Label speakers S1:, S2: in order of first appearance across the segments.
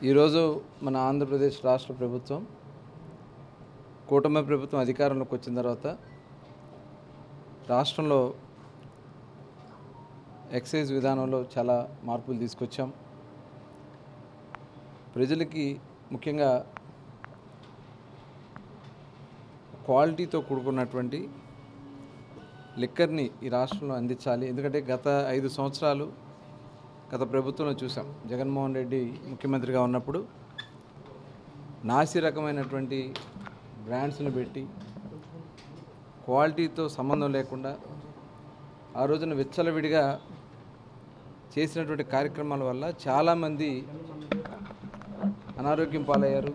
S1: ఈరోజు మన ఆంధ్రప్రదేశ్ రాష్ట్ర ప్రభుత్వం కూటమి ప్రభుత్వం అధికారంలోకి వచ్చిన తర్వాత రాష్ట్రంలో ఎక్సైజ్ విధానంలో చాలా మార్పులు తీసుకొచ్చాం. ప్రజలకి ముఖ్యంగా క్వాలిటీతో కూడుకున్నటువంటి లిక్కర్ని ఈ రాష్ట్రంలో అందించాలి. ఎందుకంటే గత 5 సంవత్సరాలు గత ప్రభుత్వంలో చూసాం. జగన్మోహన్ రెడ్డి ముఖ్యమంత్రిగా ఉన్నప్పుడు నాసి రకమైనటువంటి బ్రాండ్స్ని పెట్టి క్వాలిటీతో సంబంధం లేకుండా ఆ రోజున విచ్చలవిడిగా చేసినటువంటి కార్యక్రమాల వల్ల చాలామంది అనారోగ్యం పాలయ్యారు.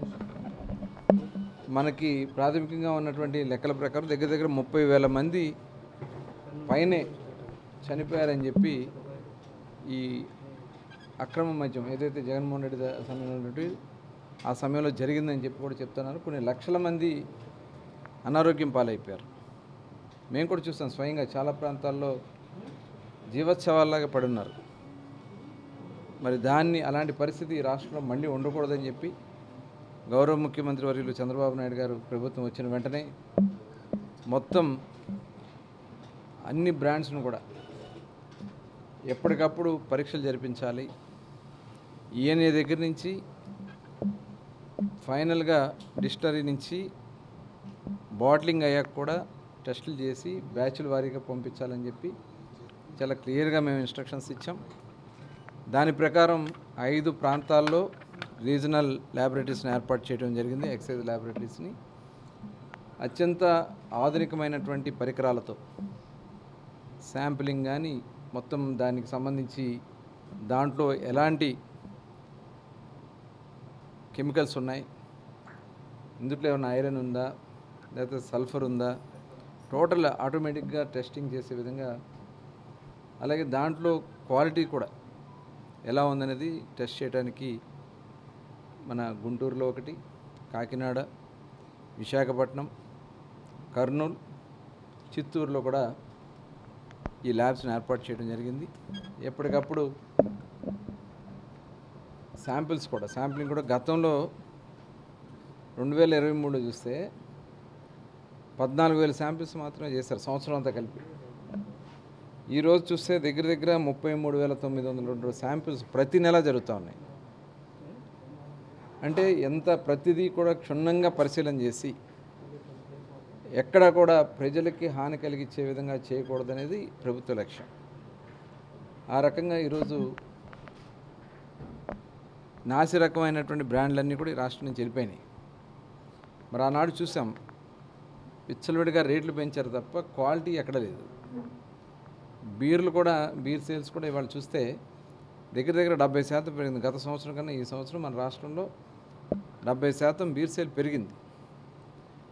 S1: మనకి ప్రాథమికంగా ఉన్నటువంటి లెక్కల ప్రకారం దగ్గర దగ్గర 30,000 మంది పైనే చనిపోయారని చెప్పి ఈ అక్రమ మద్యం ఏదైతే జగన్మోహన్ రెడ్డి సమయంలో ఉన్నటువంటి ఆ సమయంలో జరిగిందని చెప్పి కూడా చెప్తున్నారు. కొన్ని లక్షల మంది అనారోగ్యం పాలైపోయారు. మేము కూడా చూస్తాం స్వయంగా చాలా ప్రాంతాల్లో జీవోత్సవాల్లాగా పడున్నారు. మరి అలాంటి పరిస్థితి ఈ రాష్ట్రంలో మళ్ళీ ఉండకూడదని చెప్పి గౌరవ ముఖ్యమంత్రి వర్యులు చంద్రబాబు నాయుడు గారు ప్రభుత్వం వచ్చిన వెంటనే మొత్తం అన్ని బ్రాండ్స్ను కూడా ఎప్పటికప్పుడు పరీక్షలు జరిపించాలి. ఈఎన్ఏ దగ్గర నుంచి ఫైనల్గా డిస్టిలరీ నుంచి బాటిలింగ్ అయ్యాక కూడా టెస్టులు చేసి బ్యాచ్ల వారీగా పంపించాలని చెప్పి చాలా క్లియర్గా మేము ఇన్స్ట్రక్షన్స్ ఇచ్చాం. దాని ప్రకారం 5 ప్రాంతాల్లో రీజనల్ ల్యాబొరేటరీస్ని ఏర్పాటు చేయడం జరిగింది. ఎక్సైజ్ ల్యాబొరేటరీస్ని అత్యంత ఆధునికమైనటువంటి పరికరాలతో శాంపిలింగ్ కానీ మొత్తం దానికి సంబంధించి దాంట్లో ఎలాంటి కెమికల్స్ ఉన్నాయి, ఇందులో ఏమైనా ఐరన్ ఉందా లేకపోతే సల్ఫర్ ఉందా, టోటల్ ఆటోమేటిక్గా టెస్టింగ్ చేసే విధంగా, అలాగే దాంట్లో క్వాలిటీ కూడా ఎలా ఉందనేది టెస్ట్ చేయడానికి మన గుంటూరులో ఒకటి, కాకినాడ, విశాఖపట్నం, కర్నూలు, చిత్తూరులో కూడా ఈ ల్యాబ్స్ని ఏర్పాటు చేయడం జరిగింది. ఎప్పటికప్పుడు శాంపిలింగ్ కూడా గతంలో 2023లో చూస్తే 14,000 శాంపిల్స్ మాత్రమే చేశారు సంవత్సరం అంతా కలిపి. ఈరోజు చూస్తే దగ్గర దగ్గర 33,902 శాంపిల్స్ ప్రతి నెల జరుగుతూ ఉన్నాయి. అంటే ప్రతిదీ కూడా క్షుణ్ణంగా పరిశీలన చేసి ఎక్కడా కూడా ప్రజలకి హాని కలిగించే విధంగా చేయకూడదనేది ప్రభుత్వ లక్ష్యం. ఆ రకంగా ఈరోజు నాసి రకమైనటువంటి బ్రాండ్లన్నీ కూడా ఈ రాష్ట్రం నుంచి వెళ్ళిపోయినాయి. మరి ఆనాడు చూసాం విచ్చలవిడిగా రేట్లు పెంచారు తప్ప క్వాలిటీ ఎక్కడ లేదు. బీర్ సేల్స్ కూడా ఇవాళ చూస్తే దగ్గర దగ్గర 70% పెరిగింది. గత సంవత్సరం కన్నా ఈ సంవత్సరం మన రాష్ట్రంలో 70% బీర్ సేల్ పెరిగింది.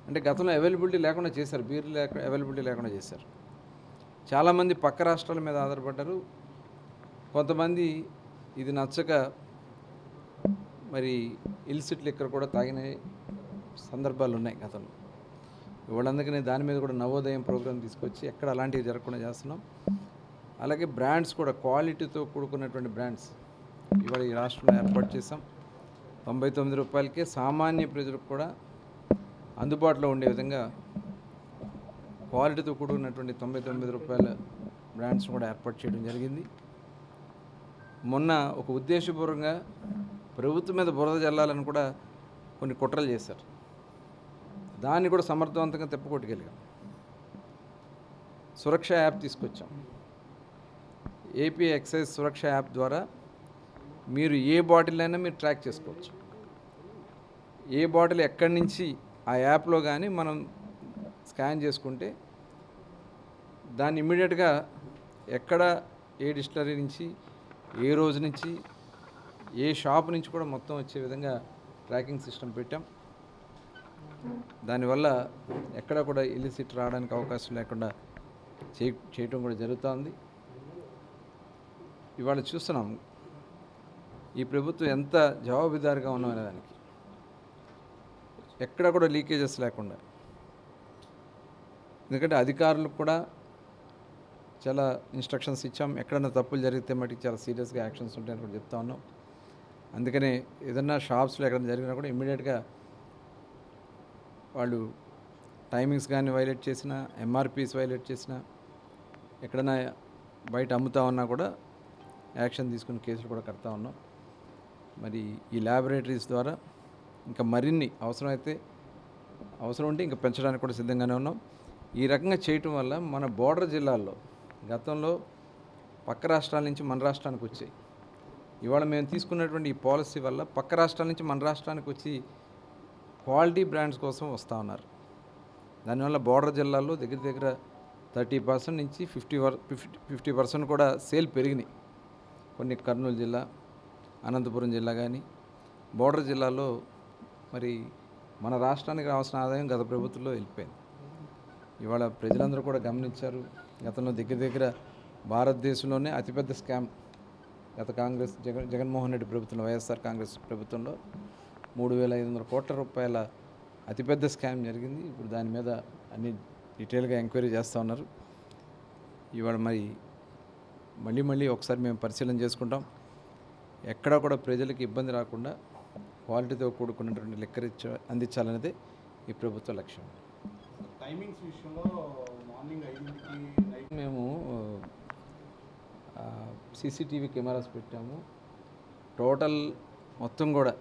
S1: అంటే గతంలో అవైలబిలిటీ లేకుండా చేశారు, అవైలబిలిటీ లేకుండా చేశారు. చాలామంది పక్క రాష్ట్రాల మీద ఆధారపడ్డారు. కొంతమంది ఇది నచ్చక మరి ఇల్సిట్ లిక్కర్ కూడా తాగిన సందర్భాలు ఉన్నాయి గతంలో. వాళ్ళందుకనే దాని మీద కూడా నవోదయం ప్రోగ్రాం తీసుకొచ్చి ఎక్కడ అలాంటివి జరగకుండా చేస్తున్నాం. అలాగే బ్రాండ్స్ కూడా క్వాలిటీతో కూడుకున్నటువంటి బ్రాండ్స్ ఇవాళ ఈ రాష్ట్రంలో ఏర్పాటు చేసాం. 99 రూపాయలకే సామాన్య ప్రజలకు కూడా అందుబాటులో ఉండే విధంగా క్వాలిటీతో కూడుకున్నటువంటి 99 రూపాయల బ్రాండ్స్ను కూడా ఏర్పాటు చేయడం జరిగింది. మొన్న ఒక ఉద్దేశపూర్వకంగా ప్రభుత్వం మీద బురద జల్లాలని కూడా కొన్ని కుట్రలు చేశారు. దాన్ని కూడా సమర్థవంతంగా తిప్పకొట్టగలిగాం. సురక్ష యాప్ తీసుకొచ్చాం. ఏపీ ఎక్సైజ్ సురక్ష యాప్ ద్వారా మీరు ఏ బాటిల్ అయినా మీరు ట్రాక్ చేసుకోవచ్చు. ఏ బాటిల్ ఎక్కడి నుంచి ఆ యాప్లో కానీ మనం స్కాన్ చేసుకుంటే దాన్ని ఇమ్మీడియట్గా ఎక్కడ ఏ డిస్టిలరీ నుంచి ఏ రోజు నుంచి ఏ షాప్ నుంచి కూడా మొత్తం వచ్చే విధంగా ట్రాకింగ్ సిస్టమ్ పెట్టాం. దానివల్ల ఎక్కడ కూడా ఇల్లిసిట్ రావడానికి అవకాశం లేకుండా చేయటం కూడా జరుగుతుంది. ఇవాళ చూస్తున్నాం ఈ ప్రభుత్వం ఎంత జవాబుదారీగా ఉన్నామనే దానికి. ఎక్కడ కూడా లీకేజెస్ లేకుండా, ఎందుకంటే అధికారులకు కూడా చాలా ఇన్స్ట్రక్షన్స్ ఇచ్చాం. ఎక్కడైనా తప్పులు జరిగితే మటుకు చాలా సీరియస్గా యాక్షన్స్ ఉంటాయని కూడా చెప్తా ఉన్నాం. అందుకనే ఏదన్నా షాప్స్లో ఎక్కడ జరిగినా కూడా ఇమ్మీడియట్గా వాళ్ళు టైమింగ్స్ కానీ వైలేట్ చేసినా, ఎంఆర్పీస్ వైలేట్ చేసినా, ఎక్కడైనా బయట అమ్ముతా ఉన్నా కూడా యాక్షన్ తీసుకుని కేసులు కూడా కడతా ఉన్నాం. మరి ఈ ల్యాబొరేటరీస్ ద్వారా ఇంకా మరిన్ని అవసరం ఉంటే ఇంకా పెంచడానికి కూడా సిద్ధంగానే ఉన్నాం. ఈ రకంగా చేయటం వల్ల మన బోర్డర్ జిల్లాల్లో గతంలో పక్క రాష్ట్రాల నుంచి మన రాష్ట్రానికి వచ్చాయి. ఇవాళ మేము తీసుకున్నటువంటి ఈ పాలసీ వల్ల పక్క రాష్ట్రాల నుంచి మన రాష్ట్రానికి వచ్చి క్వాలిటీ బ్రాండ్స్ కోసం వస్తూ ఉన్నారు. దానివల్ల బోర్డర్ జిల్లాల్లో దగ్గర 30% నుంచి 50% కూడా సేల్ పెరిగినాయి. కొన్ని కర్నూలు జిల్లా, అనంతపురం జిల్లా కానీ బోర్డర్ జిల్లాలో మరి మన రాష్ట్రానికి రావాల్సిన ఆదాయం గత ప్రభుత్వంలో వెళ్ళిపోయింది. ఇవాళ ప్రజలందరూ కూడా గమనించారు. గతంలో దగ్గర భారతదేశంలోనే అతిపెద్ద స్కామ్ గత జగన్మోహన్ రెడ్డి ప్రభుత్వంలో, వైఎస్ఆర్ కాంగ్రెస్ ప్రభుత్వంలో 3,500 కోట్ల రూపాయల అతిపెద్ద స్కామ్ జరిగింది. ఇప్పుడు దాని మీద అన్ని డీటెయిల్గా ఎంక్వైరీ చేస్తూ ఉన్నారు. ఇవాళ మళ్ళీ ఒకసారి మేము పరిశీలన చేసుకుంటాం. ఎక్కడా కూడా ప్రజలకు ఇబ్బంది రాకుండా క్వాలిటీతో కూడుకున్నటువంటి లిక్కర్ అందించాలనేదే ఈ ప్రభుత్వ లక్ష్యం.
S2: టైమింగ్స్ విషయంలో మార్నింగ్ 5కి
S1: మేము సీసీటీవీ కెమెరాస్ పెట్టాము. టోటల్ మొత్తం కూడా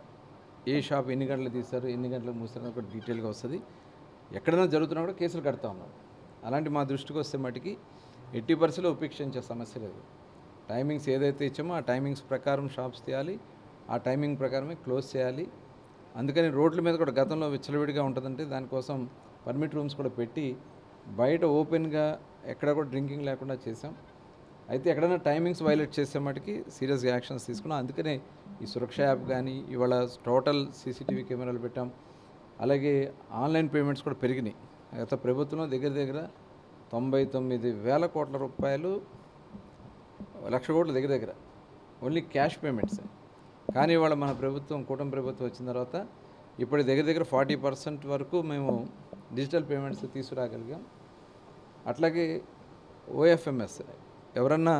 S1: ఏ షాప్ ఎన్ని గంటలు తీశారు, ఎన్ని గంటలకు మూసారు కూడా డీటెయిల్గా వస్తుంది. ఎక్కడైనా జరుగుతున్నా కూడా కేసులు కడతా ఉన్నాం. అలాంటి మా దృష్టికి వస్తే మటుకి 80% ఉపేక్షించే సమస్య లేదు. టైమింగ్స్ ఏదైతే ఇచ్చామో ఆ టైమింగ్స్ ప్రకారం షాప్స్ తీయాలి, ఆ టైమింగ్ ప్రకారమే క్లోజ్ చేయాలి. అందుకని రోడ్ల మీద కూడా గతంలో విచ్చలవిడిగా ఉంటుందంటే దానికోసం పర్మిట్ రూమ్స్ కూడా పెట్టి బయట ఓపెన్గా ఎక్కడ కూడా డ్రింకింగ్ లేకుండా చేసాం. అయితే ఎక్కడైనా టైమింగ్స్ వైలేట్ చేసే మటుకి సీరియస్గా యాక్షన్స్ తీసుకున్నాం. అందుకనే ఈ సురక్ష యాప్ కానీ ఇవాళ టోటల్ సీసీటీవీ కెమెరాలు పెట్టాం. అలాగే ఆన్లైన్ పేమెంట్స్ కూడా పెరిగినాయి. గత ప్రభుత్వంలో దగ్గర 99,000 కోట్ల రూపాయలు, 1,00,000 కోట్ల దగ్గర ఓన్లీ క్యాష్ పేమెంట్స్. కానీ ఇవాళ మన ప్రభుత్వం, కూటమి ప్రభుత్వం వచ్చిన తర్వాత ఇప్పుడు దగ్గర 40% వరకు మేము డిజిటల్ పేమెంట్స్ తీసుకురాగలిగాం. అట్లాగే ఓఎఫ్ఎంఎస్ ఎవరన్నా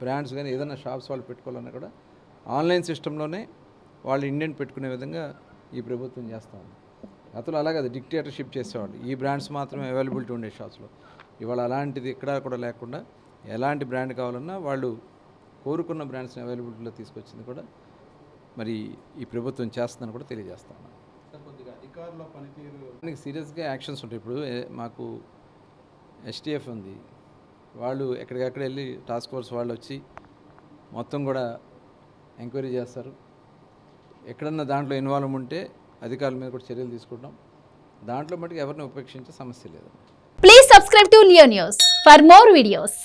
S1: బ్రాండ్స్ కానీ ఏదైనా షాప్స్ వాళ్ళు పెట్టుకోవాలన్నా కూడా ఆన్లైన్ సిస్టంలోనే వాళ్ళు ఇండియన్ పెట్టుకునే విధంగా ఈ ప్రభుత్వం చేస్తూ ఉంది. గతంలో అలాగే అది డిక్టేటర్షిప్ చేసేవాళ్ళు. ఈ బ్రాండ్స్ మాత్రమే అవైలబిలిటీ ఉండే షాప్స్లో. ఇవాళ అలాంటిది ఎక్కడా కూడా లేకుండా ఎలాంటి బ్రాండ్ కావాలన్నా వాళ్ళు కోరుకున్న బ్రాండ్స్ని అవైలబిలిటీలో తీసుకొచ్చింది కూడా మరి ఈ ప్రభుత్వం చేస్తుందని కూడా తెలియజేస్తా ఉన్నాను.
S2: కొద్దిగా అధికారుల పనితీరు
S1: దానికి సీరియస్గా యాక్షన్స్ ఉంటాయి. ఇప్పుడు మాకు ఎస్టీఎఫ్ ఉంది, వాళ్ళు ఎక్కడికక్కడ వెళ్ళి టాస్క్ ఫోర్స్ వాళ్ళు వచ్చి మొత్తం కూడా ఎంక్వైరీ చేస్తారు. ఎక్కడన్నా దాంట్లో ఇన్వాల్వ్ ఉంటే అధికారుల మీద కూడా చర్యలు తీసుకుంటాం. దాంట్లో మటుకు ఎవరిని ఉపేక్షించే సమస్య లేదు.
S3: Please subscribe to Leo news for more videos.